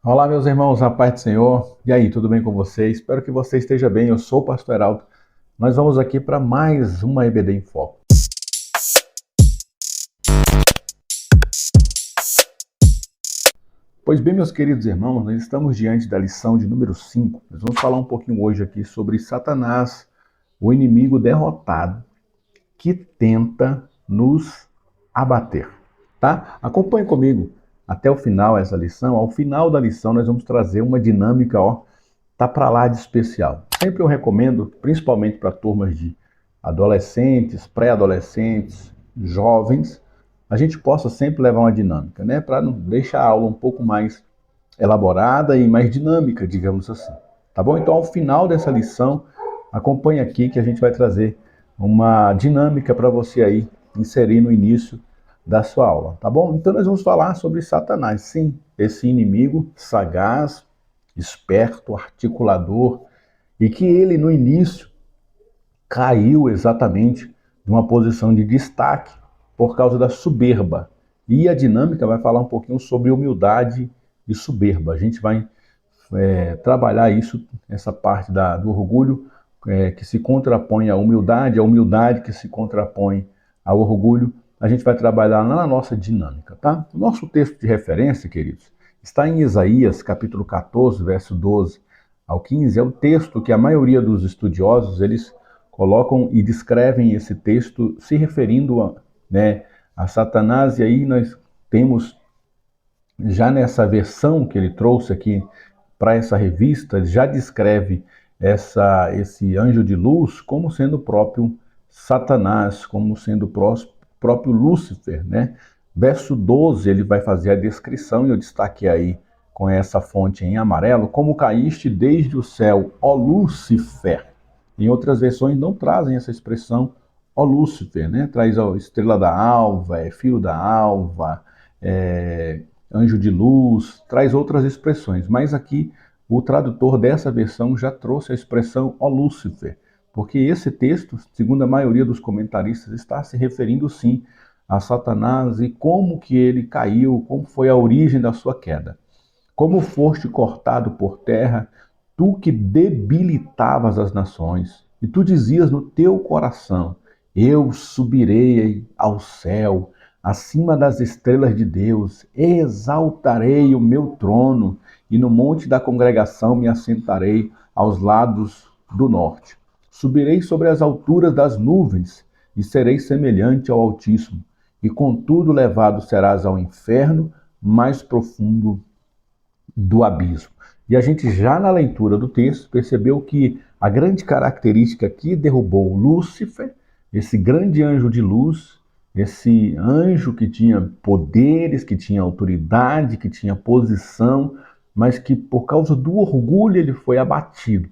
Olá, meus irmãos, a paz do Senhor. E aí, tudo bem com vocês? Espero que você esteja bem. Eu sou o Pastor Heraldo. Nós vamos aqui para mais uma EBD em Foco. Pois bem, meus queridos irmãos, nós estamos diante da lição de número 5. Nós vamos falar um pouquinho hoje aqui sobre Satanás, o inimigo derrotado que tenta nos abater. Tá? Acompanhe comigo até o final essa lição. Ao final da lição, nós vamos trazer uma dinâmica, tá para lá de especial. Sempre eu recomendo, principalmente para turmas de adolescentes, pré-adolescentes, jovens, a gente possa sempre levar uma dinâmica, né? Para não deixar a aula um pouco mais elaborada e mais dinâmica, digamos assim. Tá bom? Então, ao final dessa lição, acompanhe aqui que a gente vai trazer uma dinâmica para você aí inserir no início da sua aula, tá bom? Então nós vamos falar sobre Satanás, sim, esse inimigo sagaz, esperto, articulador, e que ele no início caiu exatamente de uma posição de destaque por causa da soberba. E a dinâmica vai falar um pouquinho sobre humildade e soberba. A gente vai trabalhar isso, essa parte do orgulho que se contrapõe à humildade, a humildade que se contrapõe ao orgulho. A gente vai trabalhar lá na nossa dinâmica, tá? O nosso texto de referência, queridos, está em Isaías, capítulo 14, verso 12 ao 15. É o texto que a maioria dos estudiosos, eles colocam e descrevem esse texto se referindo a Satanás. E aí nós temos, já nessa versão que ele trouxe aqui para essa revista, ele já descreve esse anjo de luz como sendo o próprio Satanás, como sendo o próprio Lúcifer, né? Verso 12, ele vai fazer a descrição, e eu destaquei aí com essa fonte em amarelo: como caíste desde o céu, ó Lúcifer. Em outras versões não trazem essa expressão, ó Lúcifer, né? Traz a estrela da alva, filho da alva, anjo de luz, traz outras expressões. Mas aqui o tradutor dessa versão já trouxe a expressão ó Lúcifer, porque esse texto, segundo a maioria dos comentaristas, está se referindo sim a Satanás e como que ele caiu, como foi a origem da sua queda. Como foste cortado por terra, tu que debilitavas as nações, e tu dizias no teu coração: eu subirei ao céu, acima das estrelas de Deus, exaltarei o meu trono, e no monte da congregação me assentarei aos lados do norte. Subirei sobre as alturas das nuvens, e serei semelhante ao Altíssimo, e contudo levado serás ao inferno mais profundo do abismo. E a gente já na leitura do texto percebeu que a grande característica que derrubou Lúcifer, esse grande anjo de luz, esse anjo que tinha poderes, que tinha autoridade, que tinha posição, mas que por causa do orgulho ele foi abatido.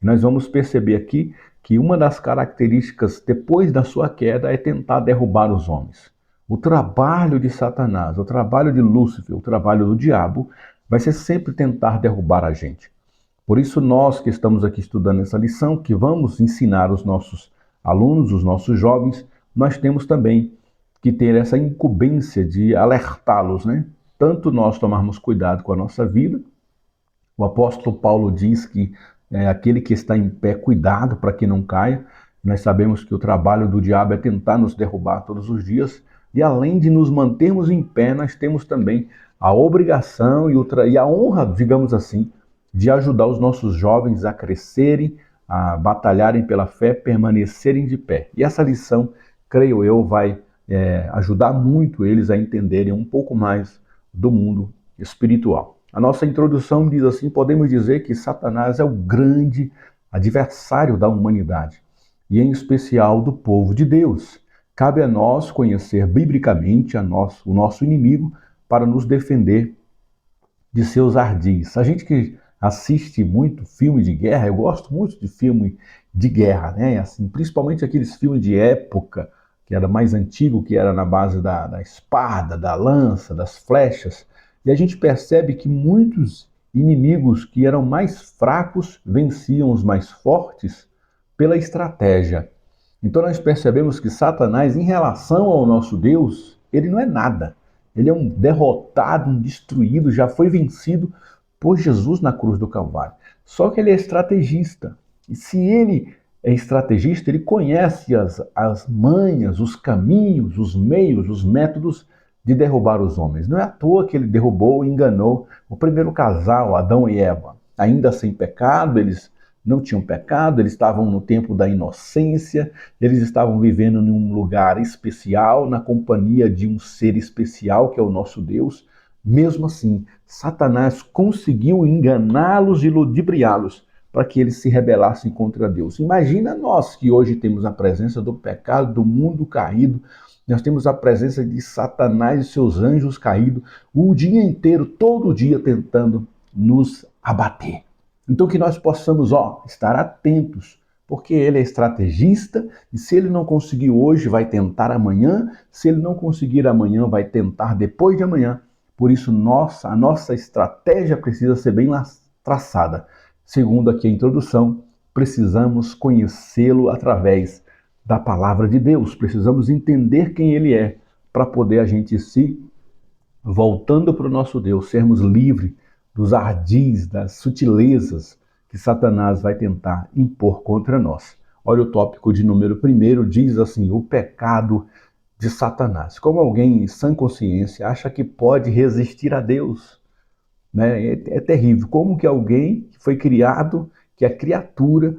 Nós vamos perceber aqui que uma das características depois da sua queda é tentar derrubar os homens. O trabalho de Satanás, o trabalho de Lúcifer, o trabalho do diabo vai ser sempre tentar derrubar a gente. Por isso nós que estamos aqui estudando essa lição, que vamos ensinar os nossos alunos, os nossos jovens, nós temos também que ter essa incumbência de alertá-los, né? Tanto nós tomarmos cuidado com a nossa vida. O apóstolo Paulo diz que aquele que está em pé, cuidado para que não caia. Nós sabemos que o trabalho do diabo é tentar nos derrubar todos os dias. E além de nos mantermos em pé, nós temos também a obrigação e a honra, digamos assim, de ajudar os nossos jovens a crescerem, a batalharem pela fé, permanecerem de pé. E essa lição, creio eu, vai ajudar muito eles a entenderem um pouco mais do mundo espiritual. A nossa introdução diz assim: podemos dizer que Satanás é o grande adversário da humanidade, e em especial do povo de Deus. Cabe a nós conhecer biblicamente o nosso inimigo para nos defender de seus ardis. A gente que assiste muito filme de guerra, eu gosto muito de filme de guerra, né? Assim, principalmente aqueles filmes de época, que era mais antigo, que era na base da espada, da lança, das flechas. E a gente percebe que muitos inimigos que eram mais fracos venciam os mais fortes pela estratégia. Então nós percebemos que Satanás, em relação ao nosso Deus, ele não é nada. Ele é um derrotado, um destruído, já foi vencido por Jesus na cruz do Calvário. Só que ele é estrategista. E se ele é estrategista, ele conhece as manhas, os caminhos, os meios, os métodos de derrubar os homens. Não é à toa que ele derrubou e enganou o primeiro casal, Adão e Eva. Ainda sem pecado, eles não tinham pecado, eles estavam no tempo da inocência, eles estavam vivendo em um lugar especial, na companhia de um ser especial, que é o nosso Deus. Mesmo assim, Satanás conseguiu enganá-los e ludibriá-los para que eles se rebelassem contra Deus. Imagina nós que hoje temos a presença do pecado, do mundo caído, nós temos a presença de Satanás e seus anjos caídos o dia inteiro, todo dia tentando nos abater. Então que nós possamos, estar atentos, porque ele é estrategista e se ele não conseguir hoje, vai tentar amanhã, se ele não conseguir amanhã, vai tentar depois de amanhã. Por isso, a nossa estratégia precisa ser bem traçada. Segundo aqui a introdução, precisamos conhecê-lo através da palavra de Deus. Precisamos entender quem ele é para poder a gente voltando para o nosso Deus, sermos livres dos ardis, das sutilezas que Satanás vai tentar impor contra nós. Olha o tópico de número 1, diz assim, o pecado de Satanás. Como alguém em sã consciência acha que pode resistir a Deus? Né? É terrível. Como que alguém que foi criado, que é criatura,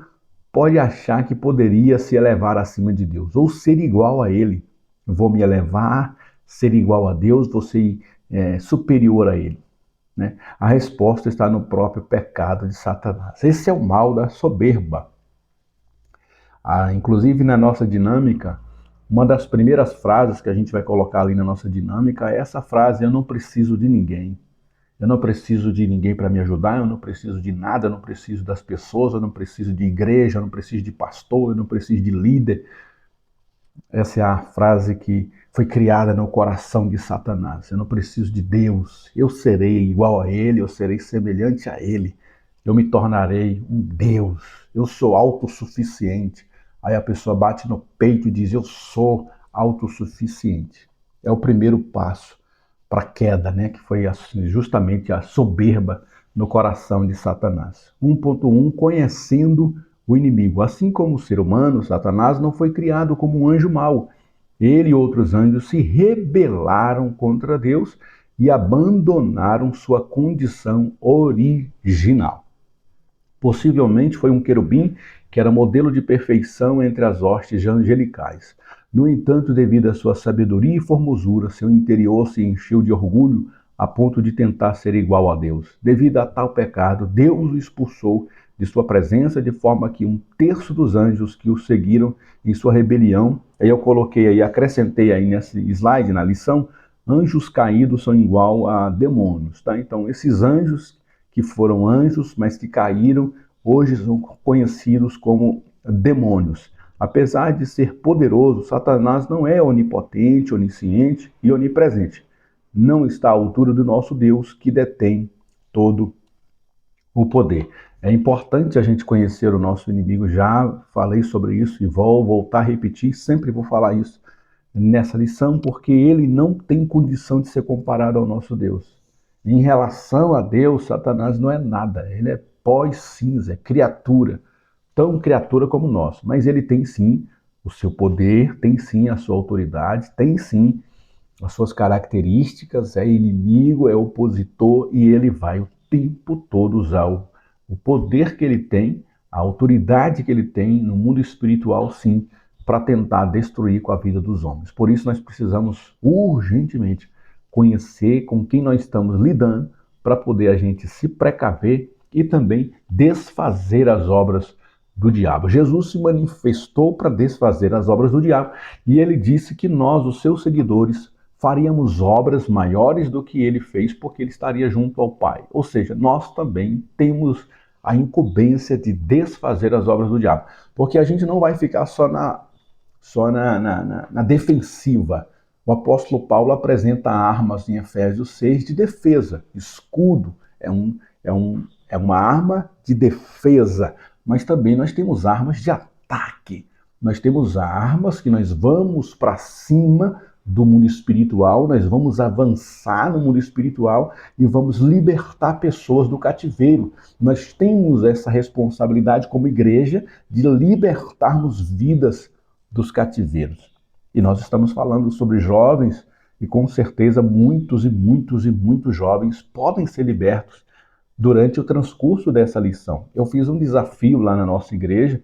pode achar que poderia se elevar acima de Deus, ou ser igual a Ele? Eu vou me elevar, ser igual a Deus, vou ser superior a Ele. Né? A resposta está no próprio pecado de Satanás. Esse é o mal da soberba. Inclusive, na nossa dinâmica, uma das primeiras frases que a gente vai colocar ali na nossa dinâmica é essa frase: eu não preciso de ninguém. Eu não preciso de ninguém para me ajudar, eu não preciso de nada, eu não preciso das pessoas, eu não preciso de igreja, eu não preciso de pastor, eu não preciso de líder. Essa é a frase que foi criada no coração de Satanás. Eu não preciso de Deus, eu serei igual a Ele, eu serei semelhante a Ele, eu me tornarei um Deus, eu sou autossuficiente. Aí a pessoa bate no peito e diz, eu sou autossuficiente. É o primeiro passo para a queda, né? Que foi justamente a soberba no coração de Satanás. 1.1, conhecendo o inimigo. Assim como o ser humano, Satanás não foi criado como um anjo mau. Ele e outros anjos se rebelaram contra Deus e abandonaram sua condição original. Possivelmente foi um querubim que era modelo de perfeição entre as hostes angelicais. No entanto, devido à sua sabedoria e formosura, seu interior se encheu de orgulho a ponto de tentar ser igual a Deus. Devido a tal pecado, Deus o expulsou de sua presença, de forma que 1/3 dos anjos que o seguiram em sua rebelião, aí eu coloquei aí, acrescentei aí nesse slide, na lição, anjos caídos são igual a demônios, tá? Então, esses anjos que foram anjos, mas que caíram, hoje são conhecidos como demônios. Apesar de ser poderoso, Satanás não é onipotente, onisciente e onipresente. Não está à altura do nosso Deus, que detém todo o poder. É importante a gente conhecer o nosso inimigo, já falei sobre isso e vou voltar a repetir, sempre vou falar isso nessa lição, porque ele não tem condição de ser comparado ao nosso Deus. Em relação a Deus, Satanás não é nada, ele é pó e cinza, é criatura, tão criatura como nós, mas ele tem sim o seu poder, tem sim a sua autoridade, tem sim as suas características, é inimigo, é opositor e ele vai o tempo todo usar o poder que ele tem, a autoridade que ele tem no mundo espiritual, sim, para tentar destruir com a vida dos homens. Por isso nós precisamos urgentemente conhecer com quem nós estamos lidando para poder a gente se precaver e também desfazer as obras do diabo. Jesus se manifestou para desfazer as obras do diabo e ele disse que nós, os seus seguidores, faríamos obras maiores do que ele fez porque ele estaria junto ao Pai. Ou seja, nós também temos a incumbência de desfazer as obras do diabo. Porque a gente não vai ficar só na defensiva. O apóstolo Paulo apresenta armas em Efésios 6 de defesa. Escudo é uma arma de defesa. Mas também nós temos armas de ataque. Nós temos armas que nós vamos para cima do mundo espiritual, nós vamos avançar no mundo espiritual e vamos libertar pessoas do cativeiro. Nós temos essa responsabilidade como igreja de libertarmos vidas dos cativeiros. E nós estamos falando sobre jovens e com certeza muitos e muitos e muitos jovens podem ser libertos durante o transcurso dessa lição. Eu fiz um desafio lá na nossa igreja,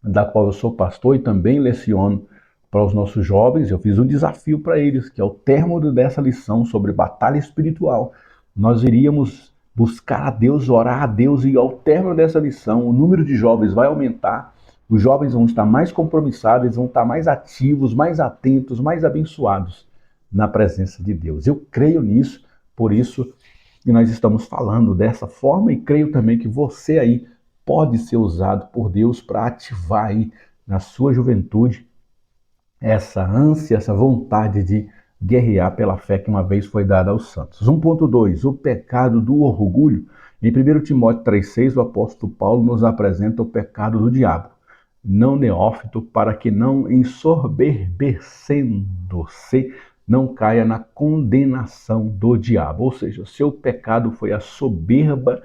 da qual eu sou pastor e também leciono para os nossos jovens. Eu fiz um desafio para eles, que ao término dessa lição sobre batalha espiritual, nós iríamos buscar a Deus, orar a Deus, e ao término dessa lição, o número de jovens vai aumentar, os jovens vão estar mais compromissados, eles vão estar mais ativos, mais atentos, mais abençoados na presença de Deus. Eu creio nisso, por isso que nós estamos falando dessa forma, e creio também que você aí pode ser usado por Deus para ativar aí na sua juventude essa ânsia, essa vontade de guerrear pela fé que uma vez foi dada aos santos. 1.2, o pecado do orgulho. Em 1 Timóteo 3,6, o apóstolo Paulo nos apresenta o pecado do diabo, não neófito, para que não ensoberbecendo-se, não caia na condenação do diabo. Ou seja, o seu pecado foi a soberba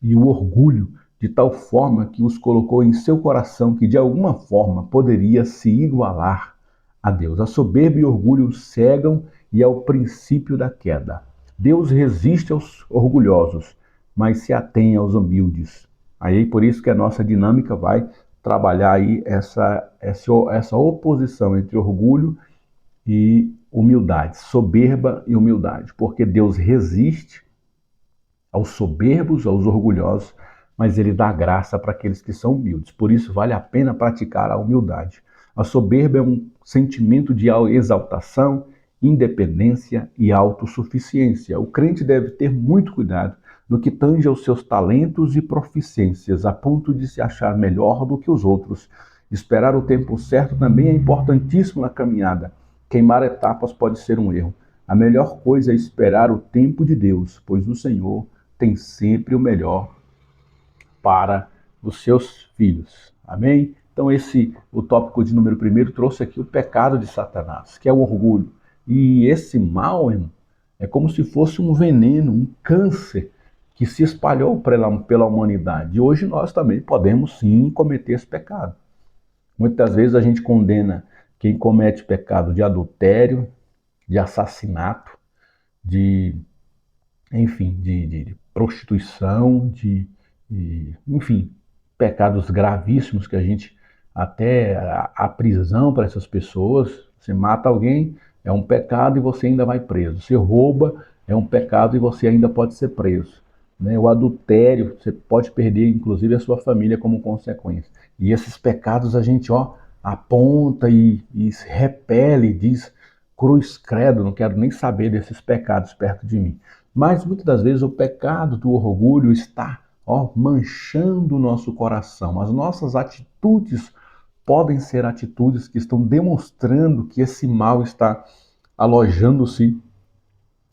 e o orgulho, de tal forma que os colocou em seu coração que de alguma forma poderia se igualar a Deus. A soberba e o orgulho cegam e é o princípio da queda. Deus resiste aos orgulhosos, mas se atém aos humildes. Aí por isso que a nossa dinâmica vai trabalhar aí essa oposição entre orgulho e humildade, soberba e humildade, porque Deus resiste aos soberbos, aos orgulhosos, mas ele dá graça para aqueles que são humildes. Por isso vale a pena praticar a humildade. A soberba é um sentimento de exaltação, independência e autossuficiência. O crente deve ter muito cuidado no que tange aos seus talentos e proficiências, a ponto de se achar melhor do que os outros. Esperar o tempo certo também é importantíssimo na caminhada. Queimar etapas pode ser um erro. A melhor coisa é esperar o tempo de Deus, pois o Senhor tem sempre o melhor para os seus filhos. Amém? Então o tópico de número 1 trouxe aqui o pecado de Satanás, que é o orgulho. E esse mal, irmão, é como se fosse um veneno, um câncer que se espalhou pela humanidade. E hoje nós também podemos sim cometer esse pecado. Muitas vezes a gente condena quem comete pecado de adultério, de assassinato, enfim, de prostituição, enfim, pecados gravíssimos que a gente, até a prisão para essas pessoas. Você mata alguém, é um pecado e você ainda vai preso. Você rouba, é um pecado e você ainda pode ser preso. Né? O adultério, você pode perder inclusive a sua família como consequência. E esses pecados a gente aponta e repele, diz: cruz credo, não quero nem saber desses pecados perto de mim. Mas muitas das vezes o pecado do orgulho está manchando o nosso coração. As nossas atitudes podem ser atitudes que estão demonstrando que esse mal está alojando-se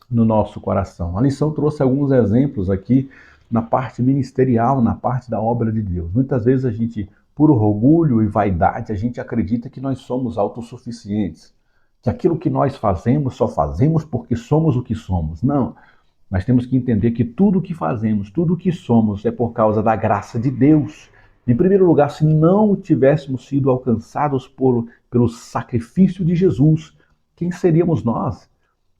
no nosso coração. A lição trouxe alguns exemplos aqui na parte ministerial, na parte da obra de Deus. Muitas vezes a gente, por orgulho e vaidade, a gente acredita que nós somos autossuficientes, que aquilo que nós fazemos, só fazemos porque somos o que somos. Não. Nós temos que entender que tudo o que fazemos, tudo o que somos é por causa da graça de Deus. Em primeiro lugar, se não tivéssemos sido alcançados pelo sacrifício de Jesus, quem seríamos nós?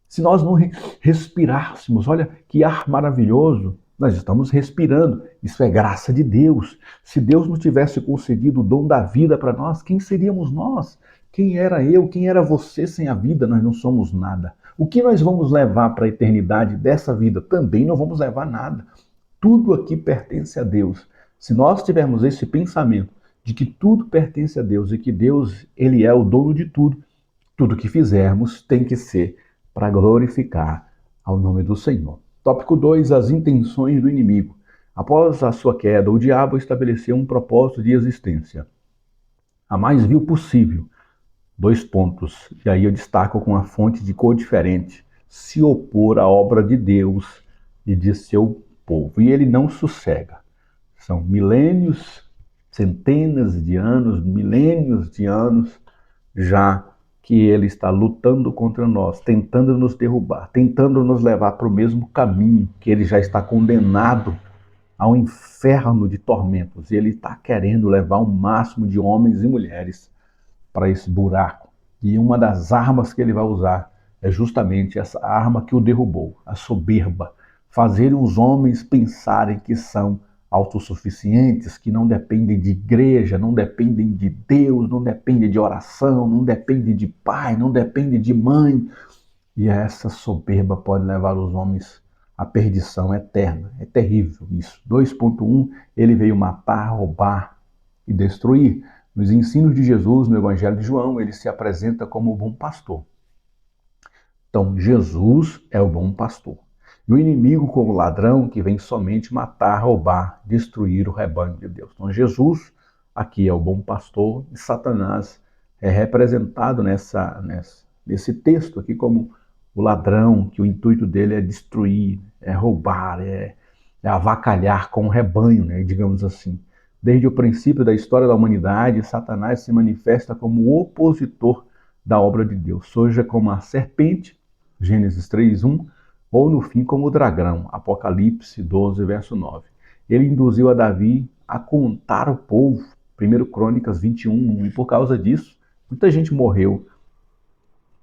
Se nós não respirássemos, olha que ar maravilhoso, nós estamos respirando. Isso é graça de Deus. Se Deus não tivesse concedido o dom da vida para nós, quem seríamos nós? Quem era eu? Quem era você sem a vida? Nós não somos nada. O que nós vamos levar para a eternidade dessa vida? Também não vamos levar nada. Tudo aqui pertence a Deus. Se nós tivermos esse pensamento de que tudo pertence a Deus e que Deus, Ele é o dono de tudo, tudo que fizermos tem que ser para glorificar ao nome do Senhor. Tópico 2, as intenções do inimigo. Após a sua queda, o diabo estabeleceu um propósito de existência, a mais vil possível. 2 pontos, e aí eu destaco com a fonte de cor diferente: se opor à obra de Deus e de seu povo. E ele não sossega. São milênios, centenas de anos, milênios de anos já que ele está lutando contra nós, tentando nos derrubar, tentando nos levar para o mesmo caminho, que ele já está condenado ao inferno de tormentos. E ele está querendo levar o máximo de homens e mulheres para esse buraco. E uma das armas que ele vai usar é justamente essa arma que o derrubou, a soberba. Fazer os homens pensarem que são autossuficientes, que não dependem de igreja, não dependem de Deus, não dependem de oração, não dependem de pai, não dependem de mãe. E essa soberba pode levar os homens à perdição eterna. É terrível isso. 2.1, ele veio matar, roubar e destruir. Nos ensinos de Jesus, no Evangelho de João, ele se apresenta como o bom pastor. Então, Jesus é o bom pastor. E o inimigo como ladrão que vem somente matar, roubar, destruir o rebanho de Deus. Então, Jesus aqui é o bom pastor e Satanás é representado nesse texto aqui como o ladrão, que o intuito dele é destruir, é roubar, é avacalhar com o rebanho, né, digamos assim. Desde o princípio da história da humanidade, Satanás se manifesta como o opositor da obra de Deus, seja como a serpente, Gênesis 3:1, ou no fim como o dragão, Apocalipse 12, verso 9. Ele induziu a Davi a contar o povo, 1 Crônicas 21:1, e por causa disso, muita gente morreu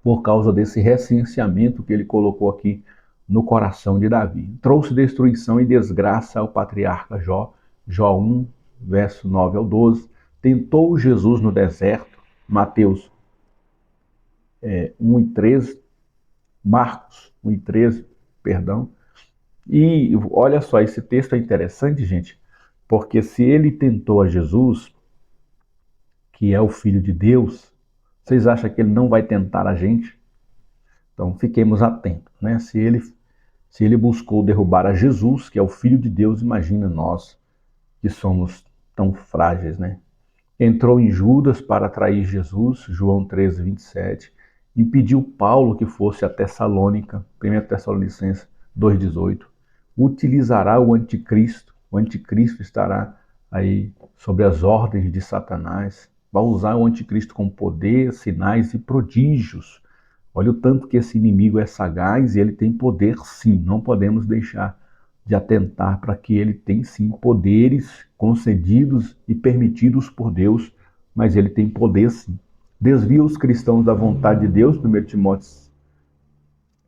por causa desse recenseamento que ele colocou aqui no coração de Davi. Trouxe destruição e desgraça ao patriarca Jó, Jó 1, verso 9 ao 12. Tentou Jesus no deserto, Mateus 1 e 13, Marcos 1 e 13, perdão. E olha só, esse texto é interessante, gente, porque se ele tentou a Jesus, que é o Filho de Deus, vocês acham que ele não vai tentar a gente? Então fiquemos atentos, né? Se ele buscou derrubar a Jesus, que é o Filho de Deus, imagina nós que somos tão frágeis, né? Entrou em Judas para atrair Jesus, João 13, 27. Impediu Paulo que fosse a Tessalônica, 1 Tessalonicenses 2,18. Utilizará o anticristo estará aí sobre as ordens de Satanás. Vai usar o anticristo com poder, sinais e prodígios. Olha o tanto que esse inimigo é sagaz e ele tem poder sim, não podemos deixar de atentar para que ele tem sim poderes concedidos e permitidos por Deus, mas ele tem poder sim. Desvia os cristãos da vontade de Deus, 1 Timóteo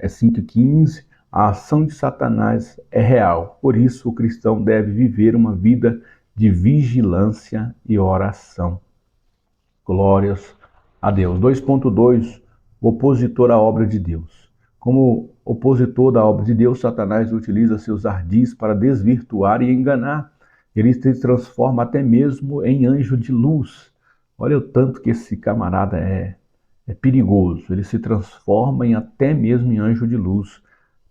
5,15, a ação de Satanás é real, por isso o cristão deve viver uma vida de vigilância e oração. Glórias a Deus. 2.2, opositor à obra de Deus. Como opositor da obra de Deus, Satanás utiliza seus ardis para desvirtuar e enganar. Ele se transforma até mesmo em anjo de luz. Olha o tanto que esse camarada é perigoso. Ele se transforma até mesmo em anjo de luz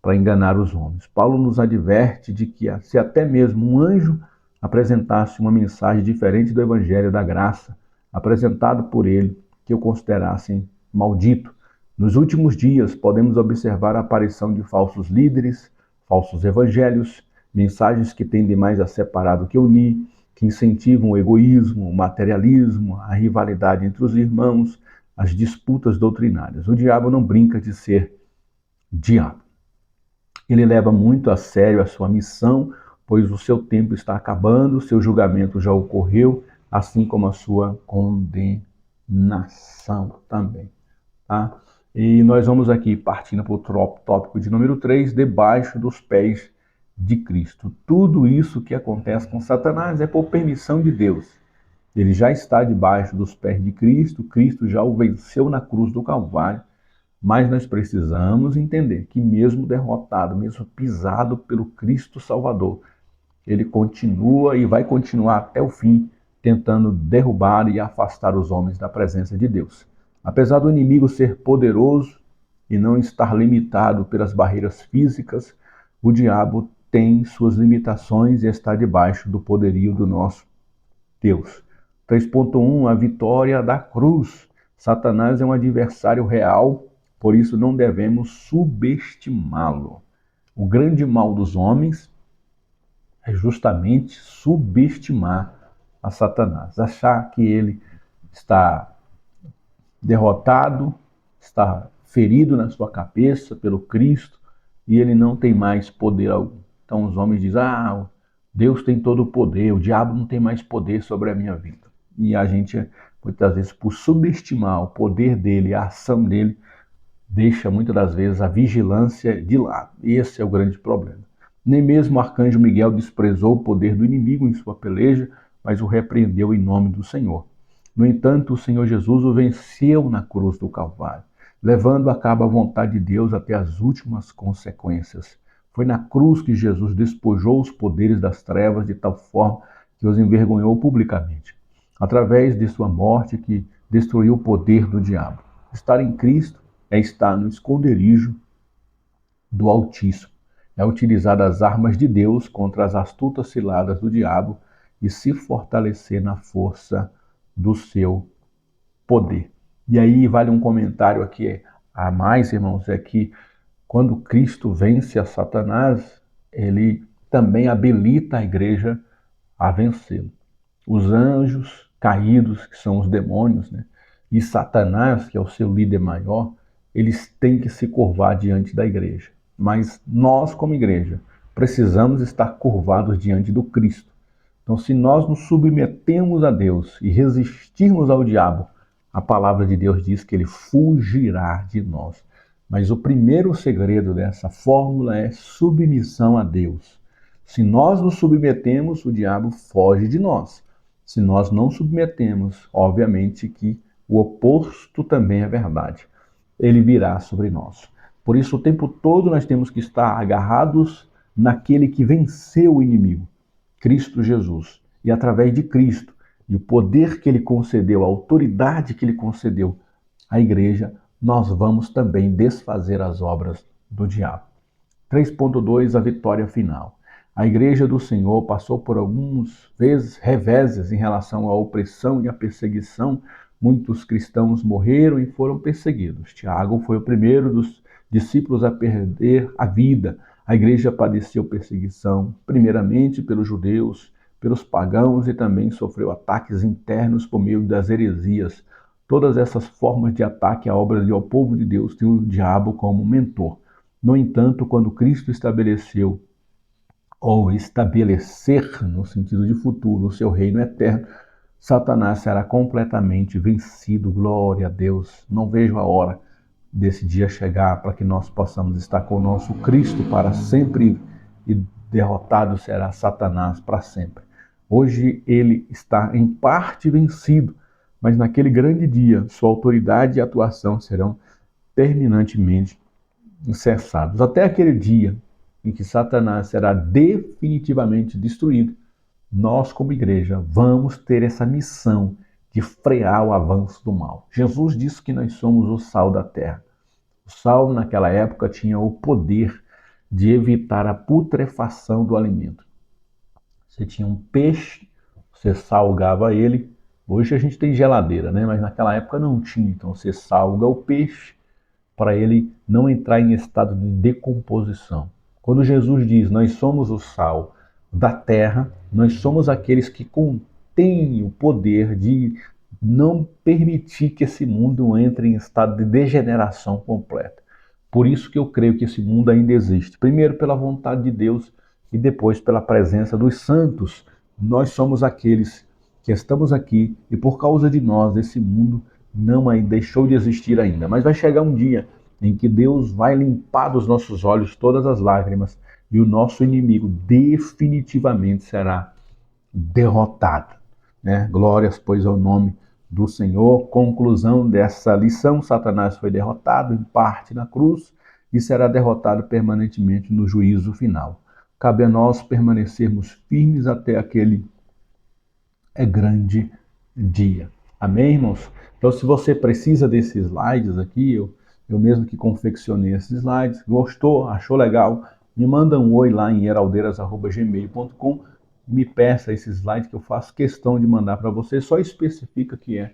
para enganar os homens. Paulo nos adverte de que se até mesmo um anjo apresentasse uma mensagem diferente do evangelho da graça, apresentado por ele, que o considerassem maldito. Nos últimos dias, podemos observar a aparição de falsos líderes, falsos evangelhos, mensagens que tendem mais a separar do que unir, que incentivam o egoísmo, o materialismo, a rivalidade entre os irmãos, as disputas doutrinárias. O diabo não brinca de ser diabo. Ele leva muito a sério a sua missão, pois o seu tempo está acabando, o seu julgamento já ocorreu, assim como a sua condenação também. Tá? E nós vamos aqui partindo para o tópico de número 3, debaixo dos pés de Cristo. Tudo isso que acontece com Satanás é por permissão de Deus. Ele já está debaixo dos pés de Cristo, Cristo já o venceu na cruz do Calvário, mas nós precisamos entender que mesmo derrotado, mesmo pisado pelo Cristo Salvador, ele continua e vai continuar até o fim, tentando derrubar e afastar os homens da presença de Deus. Apesar do inimigo ser poderoso e não estar limitado pelas barreiras físicas, o diabo tem suas limitações e está debaixo do poderio do nosso Deus. 3.1, a vitória da cruz. Satanás é um adversário real, por isso não devemos subestimá-lo. O grande mal dos homens é justamente subestimar a Satanás, achar que ele está derrotado, está ferido na sua cabeça pelo Cristo e ele não tem mais poder algum. Então os homens dizem, Deus tem todo o poder, o diabo não tem mais poder sobre a minha vida. E a gente, muitas vezes, por subestimar o poder dele, a ação dele, deixa muitas das vezes a vigilância de lado. Esse é o grande problema. Nem mesmo o arcanjo Miguel desprezou o poder do inimigo em sua peleja, mas o repreendeu em nome do Senhor. No entanto, o Senhor Jesus o venceu na cruz do Calvário, levando a cabo a vontade de Deus até as últimas consequências. Foi na cruz que Jesus despojou os poderes das trevas de tal forma que os envergonhou publicamente, através de sua morte que destruiu o poder do diabo. Estar em Cristo é estar no esconderijo do Altíssimo, é utilizar as armas de Deus contra as astutas ciladas do diabo e se fortalecer na força do seu poder. E aí vale um comentário aqui a mais, irmãos, é que quando Cristo vence a Satanás, ele também habilita a igreja a vencê-lo. Os anjos caídos, que são os demônios, né? E Satanás, que é o seu líder maior, eles têm que se curvar diante da igreja. Mas nós, como igreja, precisamos estar curvados diante do Cristo. Então, se nós nos submetemos a Deus e resistirmos ao diabo, a palavra de Deus diz que ele fugirá de nós. Mas o primeiro segredo dessa fórmula é submissão a Deus. Se nós nos submetemos, o diabo foge de nós. Se nós não submetemos, obviamente que o oposto também é verdade. Ele virá sobre nós. Por isso, o tempo todo nós temos que estar agarrados naquele que venceu o inimigo, Cristo Jesus. E através de Cristo, e o poder que ele concedeu, a autoridade que ele concedeu à igreja, nós vamos também desfazer as obras do diabo. 3.2, a vitória final. A igreja do Senhor passou por algumas vezes reveses em relação à opressão e à perseguição. Muitos cristãos morreram e foram perseguidos. Tiago foi o primeiro dos discípulos a perder a vida. A igreja padeceu perseguição, primeiramente pelos judeus, pelos pagãos e também sofreu ataques internos por meio das heresias. Todas essas formas de ataque à obra e ao povo de Deus têm o diabo como mentor. No entanto, quando Cristo estabeleceu, ou estabelecer, no sentido de futuro, o seu reino eterno, Satanás será completamente vencido. Glória a Deus. Não vejo a hora desse dia chegar para que nós possamos estar com o nosso Cristo para sempre e derrotado será Satanás para sempre. Hoje ele está em parte vencido, mas naquele grande dia sua autoridade e atuação serão terminantemente cessados. Até aquele dia em que Satanás será definitivamente destruído, nós como igreja vamos ter essa missão de frear o avanço do mal. Jesus disse que nós somos o sal da terra. O sal naquela época tinha o poder de evitar a putrefação do alimento. Você tinha um peixe, você salgava ele. Hoje a gente tem geladeira, né? Mas naquela época não tinha. Então você salga o peixe para ele não entrar em estado de decomposição. Quando Jesus diz, nós somos o sal da terra, nós somos aqueles que contêm o poder de não permitir que esse mundo entre em estado de degeneração completa. Por isso que eu creio que esse mundo ainda existe. Primeiro pela vontade de Deus e depois pela presença dos santos. Nós somos aqueles que estamos aqui e por causa de nós esse mundo não deixou de existir ainda. Mas vai chegar um dia em que Deus vai limpar dos nossos olhos todas as lágrimas e o nosso inimigo definitivamente será derrotado. Né? Glórias, pois, ao nome do Senhor. Conclusão dessa lição, Satanás foi derrotado em parte na cruz e será derrotado permanentemente no juízo final. Cabe a nós permanecermos firmes até aquele grande dia. Amém, irmãos? Então, se você precisa desses slides aqui, eu mesmo que confeccionei esses slides, gostou, achou legal, me manda um oi lá em heraldeiras@gmail.com, me peça esses slides que eu faço questão de mandar para você, só especifica que é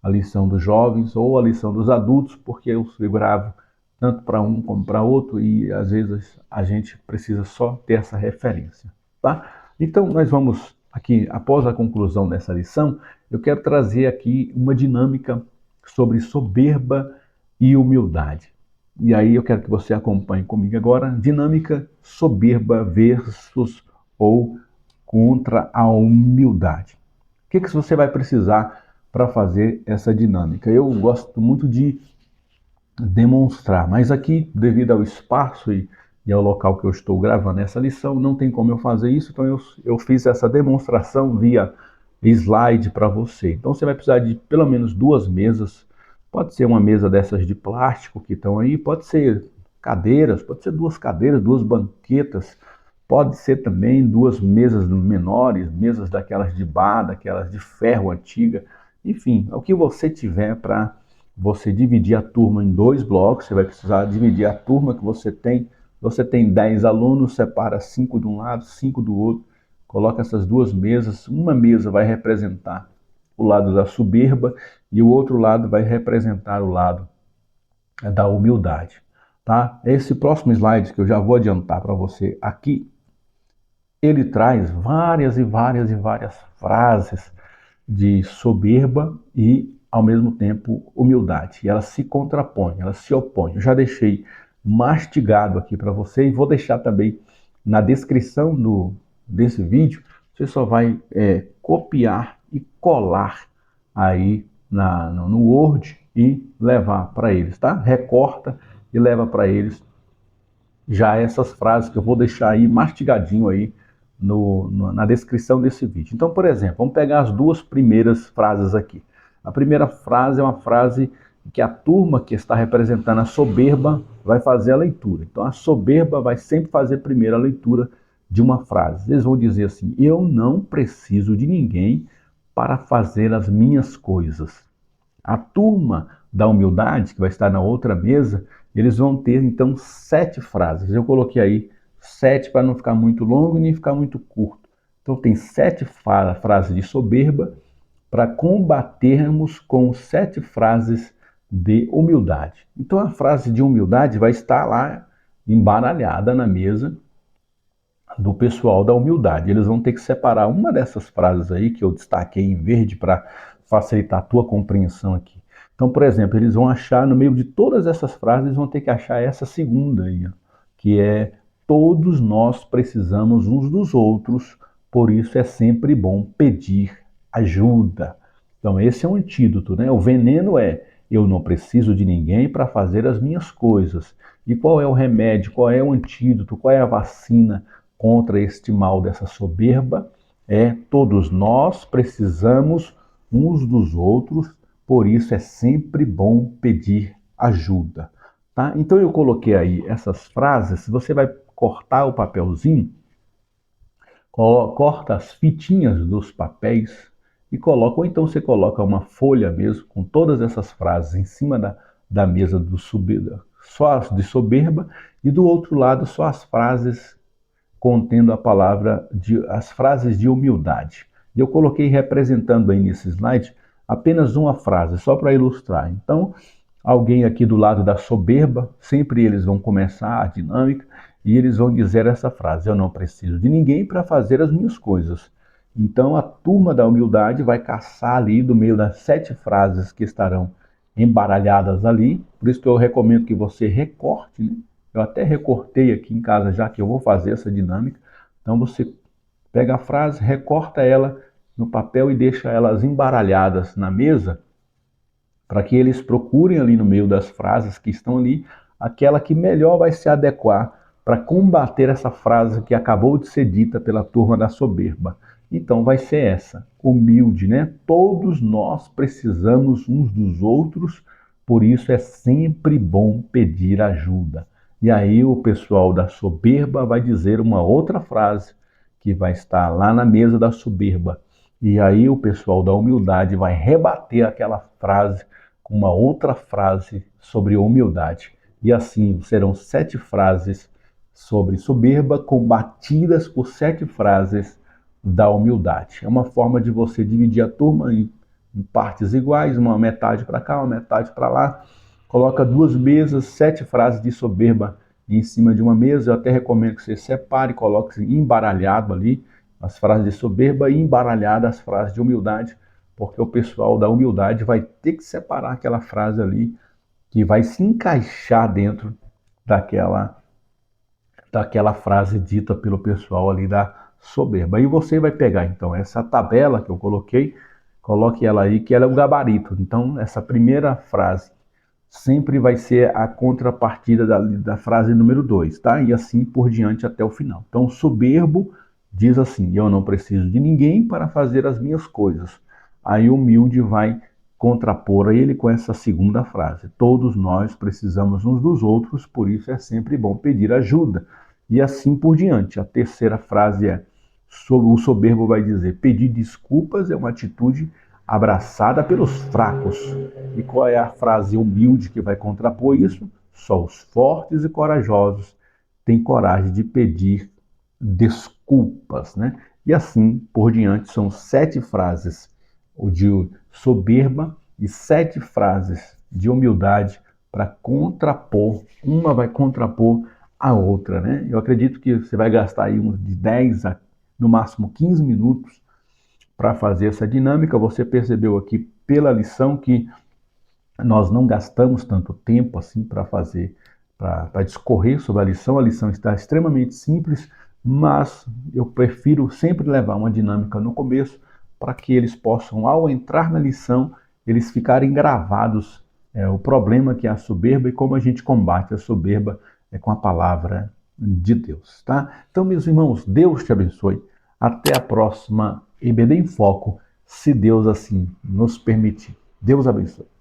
a lição dos jovens ou a lição dos adultos, porque eu gravo tanto para um como para outro e às vezes a gente precisa só ter essa referência, tá? Então nós vamos aqui, após a conclusão dessa lição, eu quero trazer aqui uma dinâmica sobre soberba e humildade. E aí eu quero que você acompanhe comigo agora, dinâmica soberba versus ou contra a humildade. O que você vai precisar para fazer essa dinâmica? Eu gosto muito de demonstrar, mas aqui, devido ao espaço e ao local que eu estou gravando essa lição, não tem como eu fazer isso, então eu fiz essa demonstração via slide para você. Então você vai precisar de pelo menos 2 mesas, pode ser uma mesa dessas de plástico que estão aí, pode ser cadeiras, pode ser 2 cadeiras, 2 banquetas, pode ser também 2 mesas menores, mesas daquelas de bar, daquelas de ferro antiga, enfim, o que você tiver para você dividir a turma em 2 blocos, você vai precisar dividir a turma que você tem. Você tem 10 alunos, separa 5 de um lado, 5 do outro, coloca essas 2 mesas. Uma mesa vai representar o lado da soberba e o outro lado vai representar o lado da humildade. Tá? Esse próximo slide que eu já vou adiantar para você aqui, ele traz várias e várias e várias frases de soberba e, ao mesmo tempo, humildade. E elas se contrapõem, elas se opõem. Eu já deixei mastigado aqui para você e vou deixar também na descrição desse vídeo. Você só vai copiar e colar aí no Word e levar para eles, tá? Recorta e leva para eles já essas frases que eu vou deixar aí mastigadinho aí na descrição desse vídeo. Então, por exemplo, vamos pegar as 2 primeiras frases aqui. A primeira frase é uma frase que a turma que está representando a soberba vai fazer a leitura. Então, a soberba vai sempre fazer primeiro a leitura de uma frase. Eles vão dizer assim: eu não preciso de ninguém para fazer as minhas coisas. A turma da humildade, que vai estar na outra mesa, eles vão ter então 7 frases. Eu coloquei aí 7 para não ficar muito longo e nem ficar muito curto. Então tem 7 frases de soberba para combatermos com 7 frases de humildade. Então a frase de humildade vai estar lá embaralhada na mesa do pessoal da humildade. Eles vão ter que separar uma dessas frases aí que eu destaquei em verde para facilitar a tua compreensão aqui. Então, por exemplo, eles vão achar, no meio de todas essas frases, eles vão ter que achar essa segunda aí, que é: todos nós precisamos uns dos outros, por isso é sempre bom pedir ajuda. Então, esse é um antídoto, né? O veneno é: eu não preciso de ninguém para fazer as minhas coisas. E qual é o remédio, qual é o antídoto, qual é a vacina contra este mal dessa soberba? É: todos nós precisamos uns dos outros, por isso é sempre bom pedir ajuda. Tá? Então eu coloquei aí essas frases. Você vai cortar o papelzinho, corta as fitinhas dos papéis e coloca, ou então você coloca uma folha mesmo com todas essas frases em cima da mesa do soberba, só as de soberba, e do outro lado só as frases contendo as frases de humildade. E eu coloquei representando aí nesse slide apenas uma frase, só para ilustrar. Então, alguém aqui do lado da soberba, sempre eles vão começar a dinâmica e eles vão dizer essa frase: eu não preciso de ninguém para fazer as minhas coisas. Então, a turma da humildade vai caçar ali do meio das 7 frases que estarão embaralhadas ali. Por isso que eu recomendo que você recorte, né? Eu até recortei aqui em casa, já que eu vou fazer essa dinâmica. Então você pega a frase, recorta ela no papel e deixa elas embaralhadas na mesa, para que eles procurem ali no meio das frases que estão ali, aquela que melhor vai se adequar para combater essa frase que acabou de ser dita pela turma da soberba. Então vai ser essa: humilde, né? Todos nós precisamos uns dos outros, por isso é sempre bom pedir ajuda. E aí o pessoal da soberba vai dizer uma outra frase que vai estar lá na mesa da soberba. E aí o pessoal da humildade vai rebater aquela frase com uma outra frase sobre humildade. E assim serão 7 frases sobre soberba combatidas por 7 frases da humildade. É uma forma de você dividir a turma em partes iguais, uma metade para cá, uma metade para lá. Coloca 2 mesas, 7 frases de soberba em cima de uma mesa. Eu até recomendo que você separe, coloque embaralhado ali as frases de soberba e embaralhado as frases de humildade, porque o pessoal da humildade vai ter que separar aquela frase ali que vai se encaixar dentro daquela frase dita pelo pessoal ali da soberba. E você vai pegar então essa tabela que eu coloquei, coloque ela aí, que ela é o gabarito. Então, essa primeira frase sempre vai ser a contrapartida da frase número 2, tá? E assim por diante até o final. Então, soberbo diz assim: eu não preciso de ninguém para fazer as minhas coisas. Aí o humilde vai contrapor a ele com essa segunda frase: todos nós precisamos uns dos outros, por isso é sempre bom pedir ajuda. E assim por diante. A terceira frase é: o soberbo vai dizer: pedir desculpas é uma atitude abraçada pelos fracos. E qual é a frase humilde que vai contrapor isso? Só os fortes e corajosos têm coragem de pedir desculpas, né? E assim por diante. São 7 frases de soberba e 7 frases de humildade para contrapor. Uma vai contrapor a outra, né? Eu acredito que você vai gastar aí uns de 10 a no máximo 15 minutos para fazer essa dinâmica. Você percebeu aqui pela lição que nós não gastamos tanto tempo assim para fazer, para discorrer sobre a lição. A lição está extremamente simples, mas eu prefiro sempre levar uma dinâmica no começo para que eles possam, ao entrar na lição, eles ficarem gravados o problema que é a soberba e como a gente combate a soberba com a palavra de Deus, tá? Então, meus irmãos, Deus te abençoe. Até a próxima EBD em Foco, se Deus assim nos permitir. Deus abençoe.